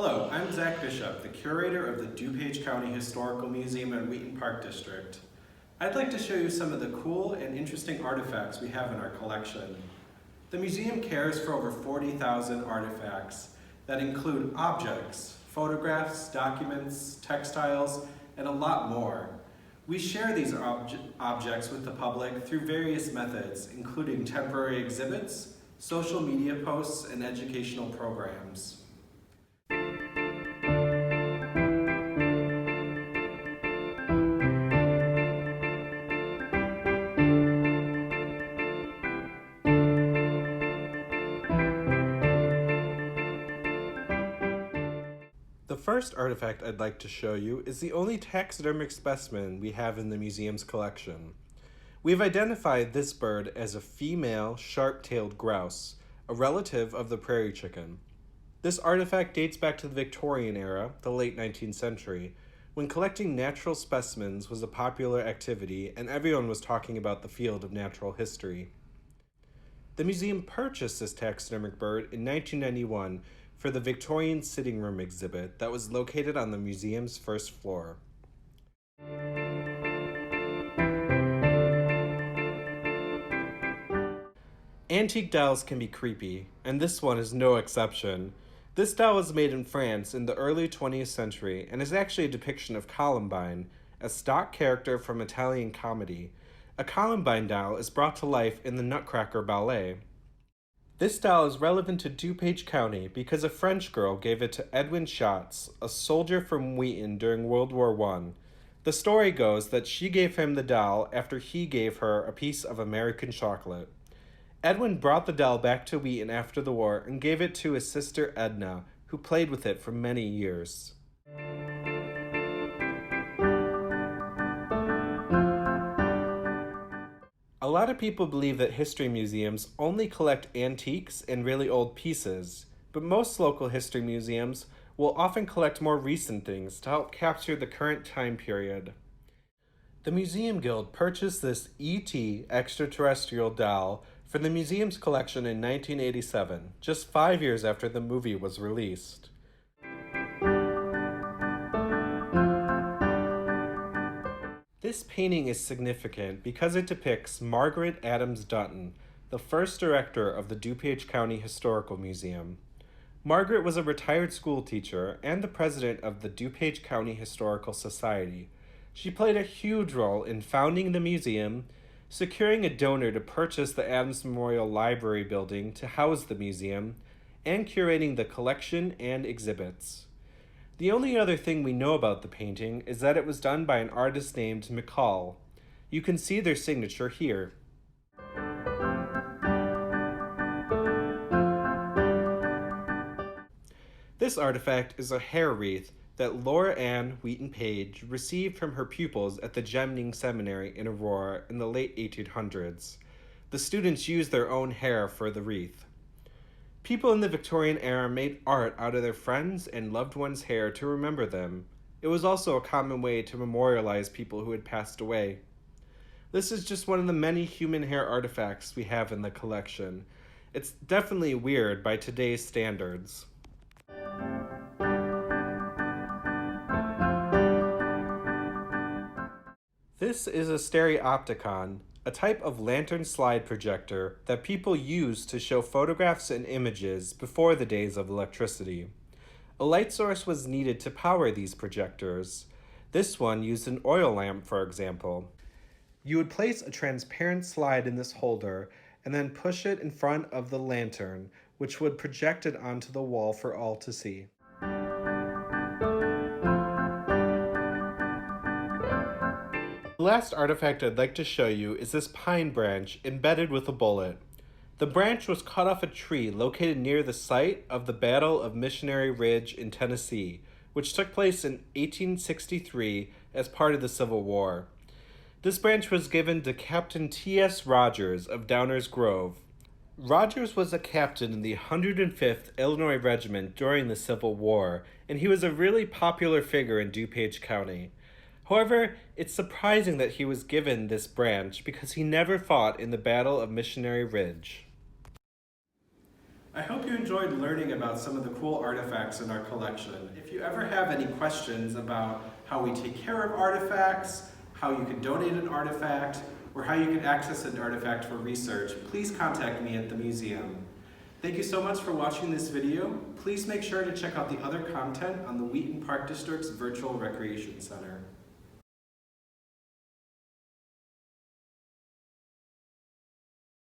Hello, I'm Zach Bishop, the curator of the DuPage County Historical Museum in Wheaton Park District. I'd like to show you some of the cool and interesting artifacts we have in our collection. The museum cares for over 40,000 artifacts that include objects, photographs, documents, textiles, and a lot more. We share these objects with the public through various methods, including temporary exhibits, social media posts, and educational programs. The first artifact I'd like to show you is the only taxidermic specimen we have in the museum's collection. We've identified this bird as a female sharp-tailed grouse, a relative of the prairie chicken. This artifact dates back to the Victorian era, the late 19th century, when collecting natural specimens was a popular activity and everyone was talking about the field of natural history. The museum purchased this taxidermic bird in 1991 for the Victorian sitting room exhibit that was located on the museum's first floor. Antique dolls can be creepy, and this one is no exception. This doll was made in France in the early 20th century and is actually a depiction of Columbine, a stock character from Italian comedy. A Columbine doll is brought to life in the Nutcracker Ballet. This doll is relevant to DuPage County because a French girl gave it to Edwin Schatz, a soldier from Wheaton during World War I. The story goes that she gave him the doll after he gave her a piece of American chocolate. Edwin brought the doll back to Wheaton after the war and gave it to his sister Edna, who played with it for many years. A lot of people believe that history museums only collect antiques and really old pieces, but most local history museums will often collect more recent things to help capture the current time period. The Museum Guild purchased this E.T. extraterrestrial doll for the museum's collection in 1987, just 5 years after the movie was released. This painting is significant because it depicts Margaret Adams Dutton, the first director of the DuPage County Historical Museum. Margaret was a retired school teacher and the president of the DuPage County Historical Society. She played a huge role in founding the museum, securing a donor to purchase the Adams Memorial Library building to house the museum, and curating the collection and exhibits. The only other thing we know about the painting is that it was done by an artist named McCall. You can see their signature here. This artifact is a hair wreath that Laura Ann Wheaton Page received from her pupils at the Jemning Seminary in Aurora in the late 1800s. The students used their own hair for the wreath. People in the Victorian era made art out of their friends' and loved ones' hair to remember them. It was also a common way to memorialize people who had passed away. This is just one of the many human hair artifacts we have in the collection. It's definitely weird by today's standards. This is a stereopticon, a type of lantern slide projector that people used to show photographs and images before the days of electricity. A light source was needed to power these projectors. This one used an oil lamp, for example. You would place a transparent slide in this holder and then push it in front of the lantern, which would project it onto the wall for all to see. The last artifact I'd like to show you is this pine branch embedded with a bullet. The branch was cut off a tree located near the site of the Battle of Missionary Ridge in Tennessee, which took place in 1863 as part of the Civil War. This branch was given to Captain T.S. Rogers of Downers Grove. Rogers was a captain in the 105th Illinois Regiment during the Civil War, and he was a really popular figure in DuPage County. However, it's surprising that he was given this branch because he never fought in the Battle of Missionary Ridge. I hope you enjoyed learning about some of the cool artifacts in our collection. If you ever have any questions about how we take care of artifacts, how you can donate an artifact, or how you can access an artifact for research, please contact me at the museum. Thank you so much for watching this video. Please make sure to check out the other content on the Wheaton Park District's Virtual Recreation Center.